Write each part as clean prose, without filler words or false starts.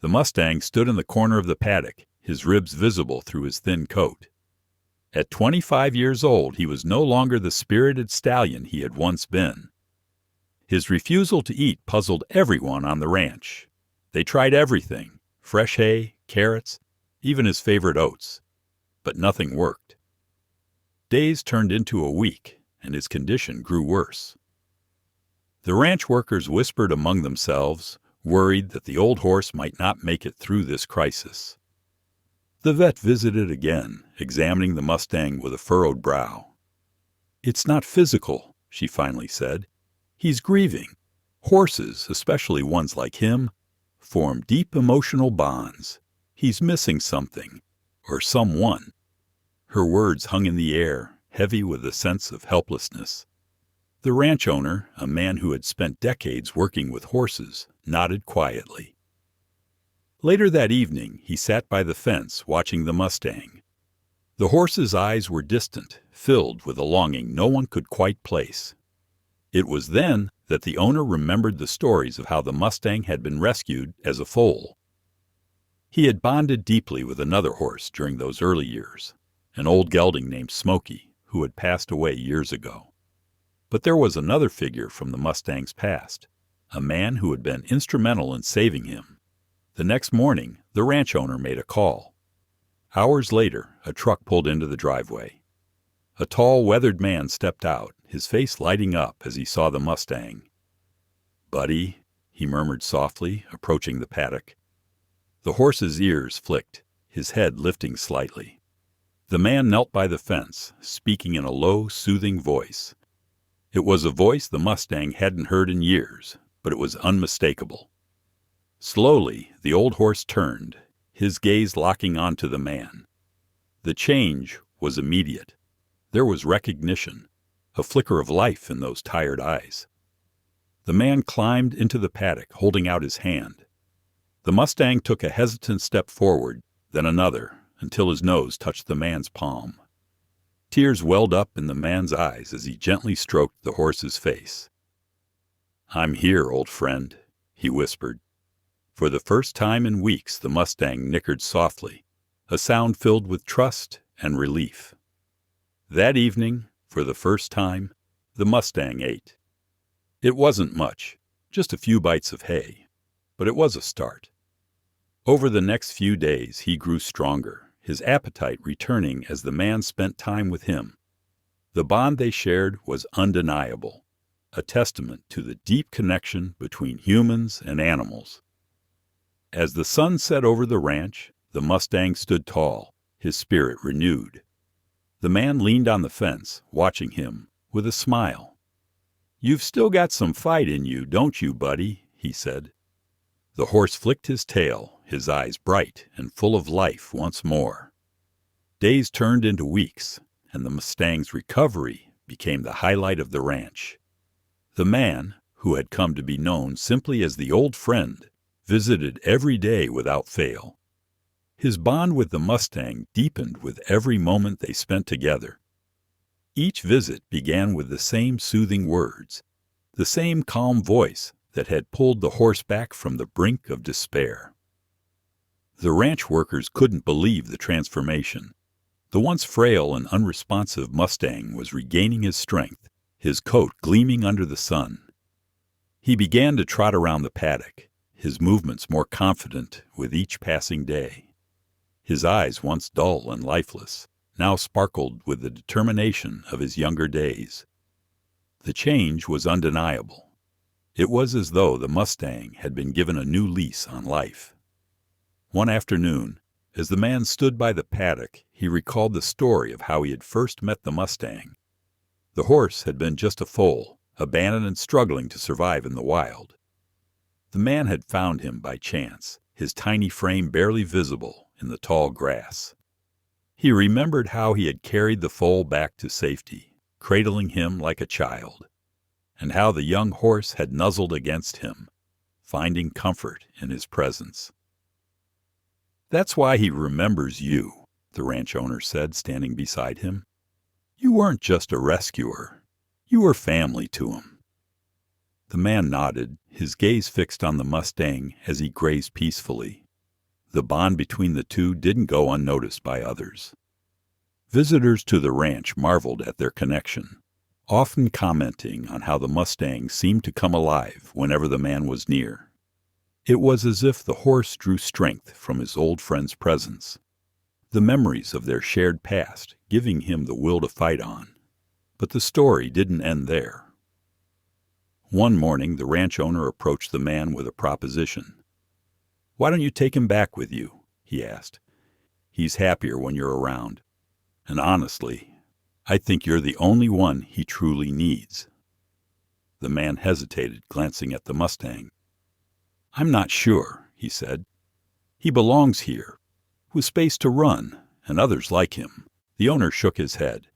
The Mustang stood in the corner of the paddock, his ribs visible through his thin coat. At 25 years old, he was no longer the spirited stallion he had once been. His refusal to eat puzzled everyone on the ranch. They tried everything, fresh hay, carrots, even his favorite oats. But nothing worked. Days turned into a week, and his condition grew worse. The ranch workers whispered among themselves, worried that the old horse might not make it through this crisis. The vet visited again, examining the Mustang with a furrowed brow. "It's not physical," she finally said. "He's grieving. Horses, especially ones like him, form deep emotional bonds. He's missing something, or someone." Her words hung in the air, heavy with a sense of helplessness. The ranch owner, a man who had spent decades working with horses, nodded quietly. Later that evening, he sat by the fence watching the Mustang. The horse's eyes were distant, filled with a longing no one could quite place. It was then that the owner remembered the stories of how the Mustang had been rescued as a foal. He had bonded deeply with another horse during those early years, an old gelding named Smoky, who had passed away years ago. But there was another figure from the Mustang's past, a man who had been instrumental in saving him. The next morning, the ranch owner made a call. Hours later, a truck pulled into the driveway. A tall, weathered man stepped out, his face lighting up as he saw the Mustang. "Buddy," he murmured softly, approaching the paddock. The horse's ears flicked, his head lifting slightly. The man knelt by the fence, speaking in a low, soothing voice. It was a voice the Mustang hadn't heard in years, but it was unmistakable. Slowly, the old horse turned, his gaze locking onto the man. The change was immediate. There was recognition, a flicker of life in those tired eyes. The man climbed into the paddock, holding out his hand. The Mustang took a hesitant step forward, then another, until his nose touched the man's palm. Tears welled up in the man's eyes as he gently stroked the horse's face. "I'm here, old friend," he whispered. For the first time in weeks, the Mustang nickered softly, a sound filled with trust and relief. That evening, for the first time, the Mustang ate. It wasn't much, just a few bites of hay, but it was a start. Over the next few days, he grew stronger, his appetite returning as the man spent time with him. The bond they shared was undeniable, a testament to the deep connection between humans and animals. As the sun set over the ranch, the Mustang stood tall, his spirit renewed. The man leaned on the fence, watching him, with a smile. "You've still got some fight in you, don't you, buddy?" he said. The horse flicked his tail, his eyes bright and full of life once more. Days turned into weeks, and the Mustang's recovery became the highlight of the ranch. The man, who had come to be known simply as the old friend, visited every day without fail. His bond with the Mustang deepened with every moment they spent together. Each visit began with the same soothing words, the same calm voice that had pulled the horse back from the brink of despair. The ranch workers couldn't believe the transformation. The once frail and unresponsive Mustang was regaining his strength, his coat gleaming under the sun. He began to trot around the paddock, his movements more confident with each passing day. His eyes, once dull and lifeless, now sparkled with the determination of his younger days. The change was undeniable. It was as though the Mustang had been given a new lease on life. One afternoon, as the man stood by the paddock, he recalled the story of how he had first met the Mustang. The horse had been just a foal, abandoned and struggling to survive in the wild. The man had found him by chance, his tiny frame barely visible in the tall grass. He remembered how he had carried the foal back to safety, cradling him like a child, and how the young horse had nuzzled against him, finding comfort in his presence. "That's why he remembers you," the ranch owner said, standing beside him. "You weren't just a rescuer. You were family to him." The man nodded, his gaze fixed on the Mustang as he grazed peacefully, The bond between the two didn't go unnoticed by others. Visitors to the ranch marveled at their connection, often commenting on how the Mustang seemed to come alive whenever the man was near. It was as if the horse drew strength from his old friend's presence, the memories of their shared past giving him the will to fight on. But the story didn't end there. One morning, the ranch owner approached the man with a proposition. "Why don't you take him back with you?" he asked. "He's happier when you're around. And honestly, I think you're the only one he truly needs." The man hesitated, glancing at the Mustang. "I'm not sure," he said. "He belongs here, with space to run, and others like him." The owner shook his head.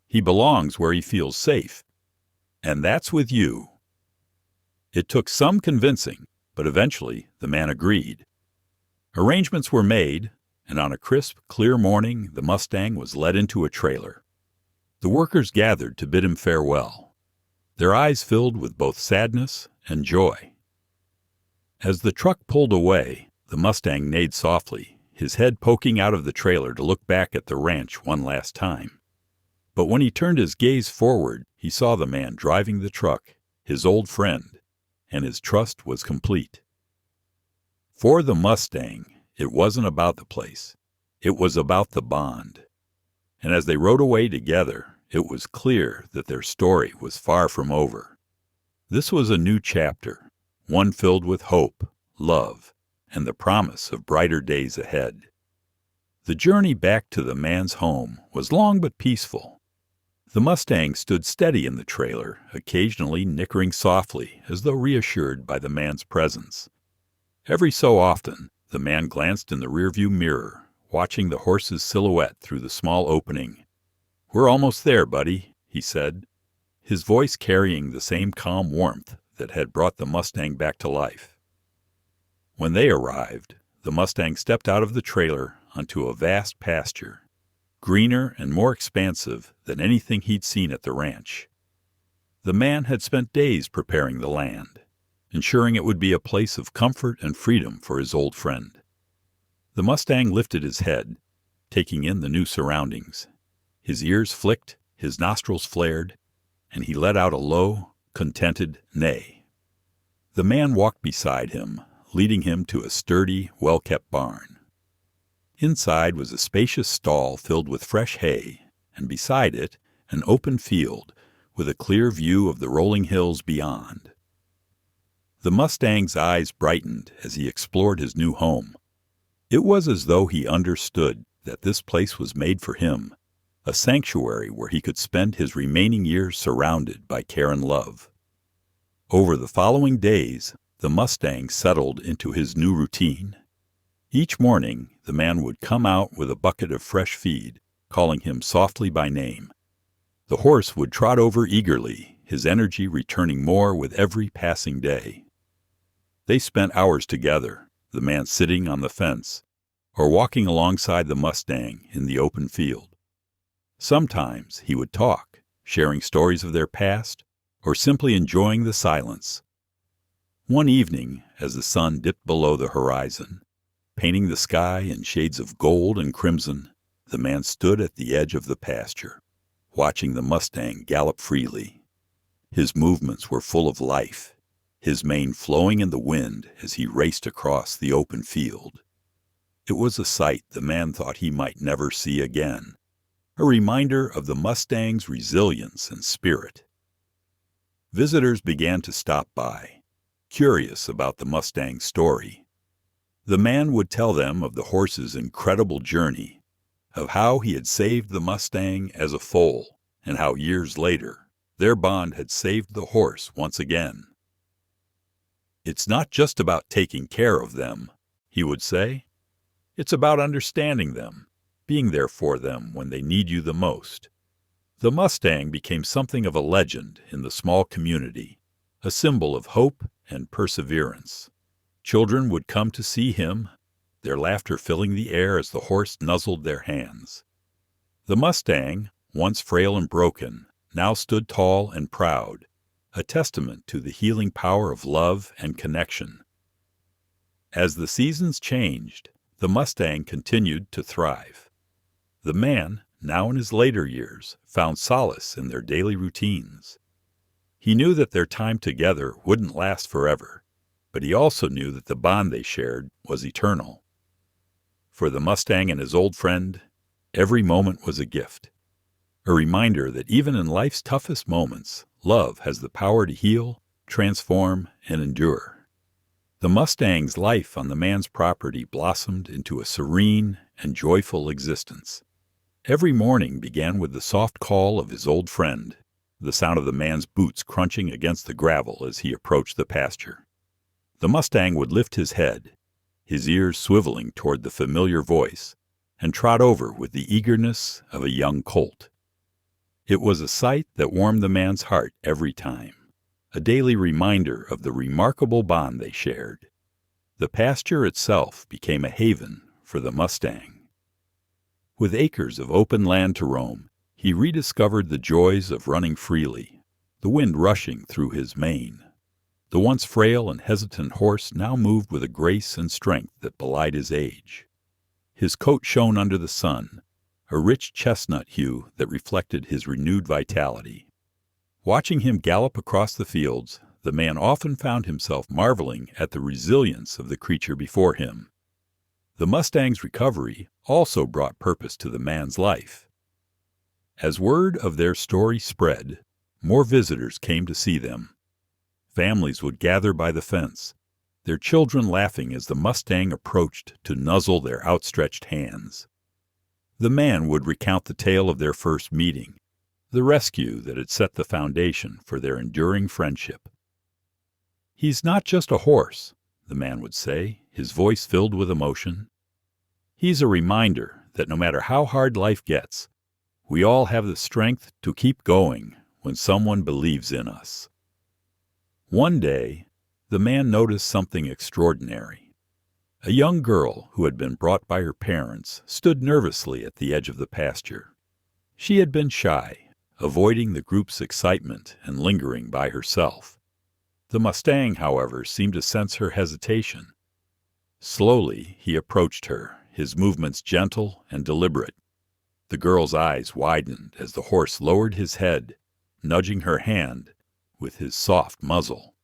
"He belongs where he feels safe, and that's with you." It took some convincing, but eventually the man agreed. Arrangements were made, and on a crisp, clear morning the Mustang was led into a trailer. The workers gathered to bid him farewell, their eyes filled with both sadness and joy. As the truck pulled away, the Mustang neighed softly, his head poking out of the trailer to look back at the ranch one last time. But when he turned his gaze forward, he saw the man driving the truck, his old friend, and his trust was complete. For the Mustang, it wasn't about the place. It was about the bond. And as they rode away together, it was clear that their story was far from over. This was a new chapter, one filled with hope, love, and the promise of brighter days ahead. The journey back to the man's home was long but peaceful. The Mustang stood steady in the trailer, occasionally nickering softly as though reassured by the man's presence. Every so often, the man glanced in the rearview mirror, watching the horse's silhouette through the small opening. "We're almost there, buddy," he said, his voice carrying the same calm warmth that had brought the Mustang back to life. When they arrived, the Mustang stepped out of the trailer onto a vast pasture, greener and more expansive than anything he'd seen at the ranch. The man had spent days preparing the land, ensuring it would be a place of comfort and freedom for his old friend. The Mustang lifted his head, taking in the new surroundings. His ears flicked, his nostrils flared, and he let out a low, contented neigh. The man walked beside him, leading him to a sturdy, well-kept barn. Inside was a spacious stall filled with fresh hay, and beside it, an open field with a clear view of the rolling hills beyond. The Mustang's eyes brightened as he explored his new home. It was as though he understood that this place was made for him, a sanctuary where he could spend his remaining years surrounded by care and love. Over the following days, the Mustang settled into his new routine. Each morning, the man would come out with a bucket of fresh feed, calling him softly by name. The horse would trot over eagerly, his energy returning more with every passing day. They spent hours together, the man sitting on the fence, or walking alongside the Mustang in the open field. Sometimes he would talk, sharing stories of their past, or simply enjoying the silence. One evening, as the sun dipped below the horizon, painting the sky in shades of gold and crimson, the man stood at the edge of the pasture, watching the Mustang gallop freely. His movements were full of life, his mane flowing in the wind as he raced across the open field. It was a sight the man thought he might never see again, a reminder of the Mustang's resilience and spirit. Visitors began to stop by, curious about the Mustang's story. The man would tell them of the horse's incredible journey, of how he had saved the Mustang as a foal, and how years later, their bond had saved the horse once again. "It's not just about taking care of them," he would say. "It's about understanding them, being there for them when they need you the most." The Mustang became something of a legend in the small community, a symbol of hope and perseverance. Children would come to see him, their laughter filling the air as the horse nuzzled their hands. The Mustang, once frail and broken, now stood tall and proud, a testament to the healing power of love and connection. As the seasons changed, the Mustang continued to thrive. The man, now in his later years, found solace in their daily routines. He knew that their time together wouldn't last forever, but he also knew that the bond they shared was eternal. For the Mustang and his old friend, every moment was a gift, a reminder that even in life's toughest moments, love has the power to heal, transform, and endure. The Mustang's life on the man's property blossomed into a serene and joyful existence. Every morning began with the soft call of his old friend, the sound of the man's boots crunching against the gravel as he approached the pasture. The Mustang would lift his head, his ears swiveling toward the familiar voice, and trot over with the eagerness of a young colt. It was a sight that warmed the man's heart every time, a daily reminder of the remarkable bond they shared. The pasture itself became a haven for the Mustang. With acres of open land to roam, he rediscovered the joys of running freely, the wind rushing through his mane. The once frail and hesitant horse now moved with a grace and strength that belied his age. His coat shone under the sun, a rich chestnut hue that reflected his renewed vitality. Watching him gallop across the fields, the man often found himself marveling at the resilience of the creature before him. The Mustang's recovery also brought purpose to the man's life. As word of their story spread, more visitors came to see them. Families would gather by the fence, their children laughing as the Mustang approached to nuzzle their outstretched hands. The man would recount the tale of their first meeting, the rescue that had set the foundation for their enduring friendship. "He's not just a horse," the man would say, his voice filled with emotion. "He's a reminder that no matter how hard life gets, we all have the strength to keep going when someone believes in us." One day, the man noticed something extraordinary. A young girl who had been brought by her parents stood nervously at the edge of the pasture. She had been shy, avoiding the group's excitement and lingering by herself. The Mustang, however, seemed to sense her hesitation. Slowly, he approached her, his movements gentle and deliberate. The girl's eyes widened as the horse lowered his head, nudging her hand with his soft muzzle.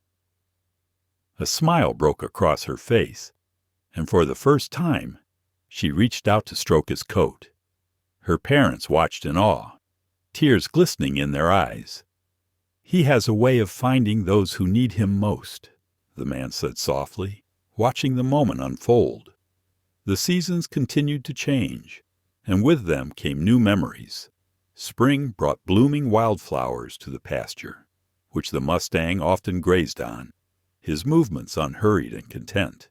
A smile broke across her face, and for the first time, she reached out to stroke his coat. Her parents watched in awe, tears glistening in their eyes. "He has a way of finding those who need him most," the man said softly, watching the moment unfold. The seasons continued to change, and with them came new memories. Spring brought blooming wildflowers to the pasture, which the Mustang often grazed on, his movements unhurried and content.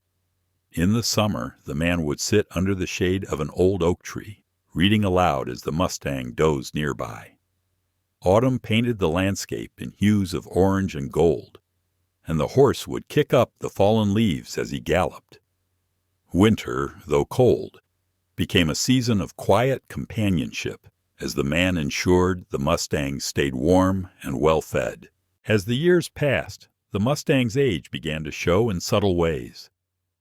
In the summer, the man would sit under the shade of an old oak tree, reading aloud as the Mustang dozed nearby. Autumn painted the landscape in hues of orange and gold, and the horse would kick up the fallen leaves as he galloped. Winter, though cold, became a season of quiet companionship as the man ensured the Mustang stayed warm and well-fed. As the years passed, the Mustang's age began to show in subtle ways.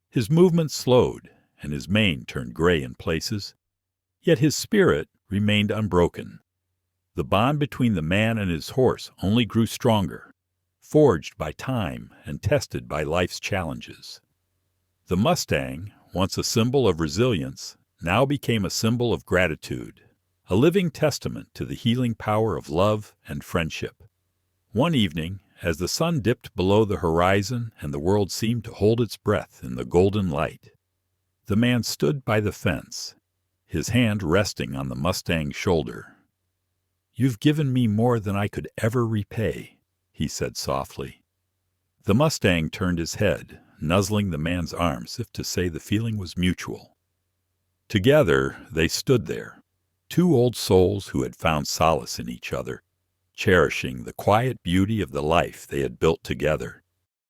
His movements slowed, and his mane turned gray in places, yet his spirit remained unbroken. The bond between the man and his horse only grew stronger, forged by time and tested by life's challenges. The Mustang, once a symbol of resilience, now became a symbol of gratitude, a living testament to the healing power of love and friendship. One evening, as the sun dipped below the horizon and the world seemed to hold its breath in the golden light, the man stood by the fence, his hand resting on the Mustang's shoulder. "You've given me more than I could ever repay," he said softly. The Mustang turned his head, nuzzling the man's arm as if to say the feeling was mutual. Together they stood there, two old souls who had found solace in each other, cherishing the quiet beauty of the life they had built together.